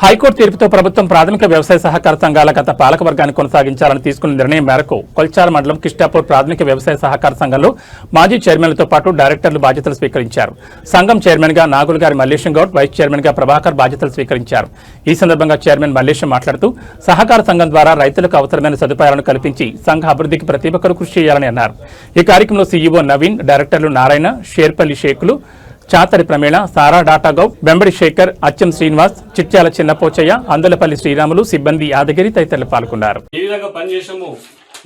High court తీర్పుతో ప్రభుత్వం ప్రాథమిక వ్యవసాయ సహకార సంఘాల గత పాలకవర్గాన్ని కొనసాగించాలని తీసుకున్న నిర్ణయం మేరకు కొల్చార మండలం కిష్టాపూర్ ప్రాథమిక వ్యవసాయ సహకార సంఘంలో మాజీ చైర్మన్లతో పాటు డైరెక్టర్లు బాధ్యతలు స్వీకరించారు. సంఘం చైర్మన్ గా నాగులగారి మల్లేశం గౌడ్, వైస్ చైర్మన్ గా ప్రభాకర్ బాధ్యతలు స్వీకరించారు. ఈ సందర్భంగా చైర్మన్ మల్లేశం మాట్లాడుతూ సహకార సంఘం ద్వారా రైతులకు అవసరమైన సదుపాయాలను కల్పించి సంఘ అభివృద్ధికి ప్రతి ఒక్కరూ కృషి చేయాలని అన్నారు. ఈ కార్యక్రమంలో సీఈఓ నవీన్, డైరెక్టర్లు నారాయణ, షేర్పల్లి షేకులు, చాతరి ప్రమేళ, సారా డాటాగౌడ్, వెంబడి శేఖర్, అచ్చం శ్రీనివాస్, చిట్యాల చిన్నపోచయ్య, అందలపల్లి శ్రీరాములు, సిబ్బంది యాదగిరి తదితరులు పాల్గొన్నారు. ఏ విధంగా పనిచేసాము,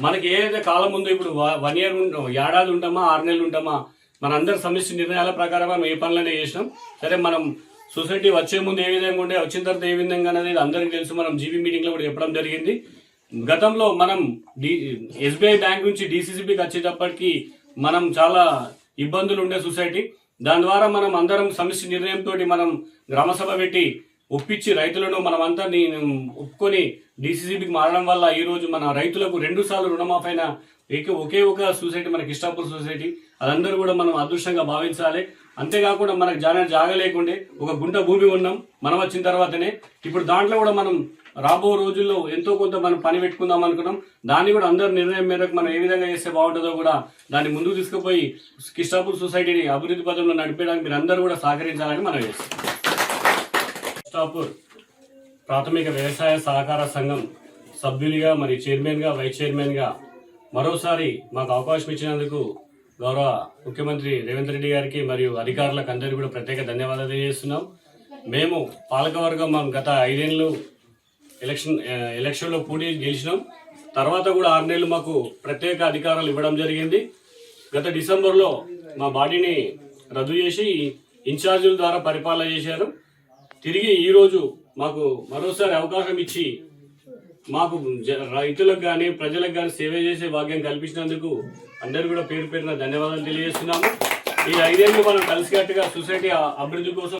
మనకి ఏదైతే కాలం ఉందో ఇప్పుడు 1 ఇయర్ ఏడాది ఉంటామా 6 నెలలు ఉంటామా, మన అందరి సమిష్టి నిర్ణయాల ప్రకారం మనం ఏ పనులనే చేసినాం. సరే, మనం సొసైటీ వచ్చే ముందు ఏ విధంగా ఉండే, వచ్చిన తర్వాత ఏ విధంగా అనేది అందరికీ తెలుసు. మనం జీబీ మీటింగ్ లో కూడా చెప్పడం జరిగింది. గతంలో మనం ఎస్బీఐ బ్యాంక్ నుంచి డిసిసిబికి వచ్చేటప్పటికి మనం చాలా ఇబ్బందులు ఉండే సొసైటీ. దాని ద్వారా మనం అందరం సమిష్టి నిర్ణయంతో మనం గ్రామసభ పెట్టి ఒప్పించి రైతులను మనమంతా ఒప్పుకొని డిసిసిబికి మారడం వల్ల ఈ రోజు మన రైతులకు 2 సార్లు రుణమాఫీ అయిన ఒకే ఒక సొసైటీ మన కిష్టాపూర్ సొసైటీ. అదందరూ కూడా మనం అదృష్టంగా భావించాలి. అంతేకాకుండా మనకు జాగా లేకుండే ఒక గుంట భూమి ఉన్నాం మనం వచ్చిన తర్వాతనే. ఇప్పుడు దాంట్లో కూడా మనం రాబో రోజుల్లో ఎంతో కొంత మనం పని పెట్టుకుందాం అనుకున్నాం. దాన్ని కూడా అందరి నిర్ణయం మేరకు మనం ఏ విధంగా చేస్తే బాగుంటుందో కూడా దాన్ని ముందుకు తీసుకుపోయి కిష్టాపూర్ సొసైటీని అభివృద్ధి పథంలో నడిపేయడానికి మీరు అందరూ కూడా సహకరించాలని మనం చేస్తాం. కిష్టాపూర్ ప్రాథమిక వ్యవసాయ సహకార సంఘం సభ్యులుగా మరియు చైర్మన్గా, వైస్ చైర్మన్గా మరోసారి మాకు అవకాశం ఇచ్చినందుకు గౌరవ ముఖ్యమంత్రి రేవంత్ రెడ్డి గారికి మరియు అధికారులకు అందరికీ కూడా ప్రత్యేక ధన్యవాదాలు తెలియజేస్తున్నాం. మేము పాలకవర్గం గత 5 ఏళ్ళు ఎలక్షన్లో పోటీ గెలిచినాం. తర్వాత కూడా 6 నెలలు మాకు ప్రత్యేక అధికారాలు ఇవ్వడం జరిగింది. గత డిసెంబర్లో మా బాడీని రద్దు చేసి ఇన్ఛార్జీల ద్వారా పరిపాలన చేశారు. తిరిగి ఈరోజు మాకు మరోసారి అవకాశం ఇచ్చి మాకు రైతులకు కానీ ప్రజలకు కానీ సేవ చేసే భాగ్యం కల్పించినందుకు అందరూ కూడా పేరు పేరున ధన్యవాదాలు తెలియజేస్తున్నాము. ఈ 5 ఏళ్ళు మనం కలిసికట్టుగా సొసైటీ అభివృద్ధి కోసం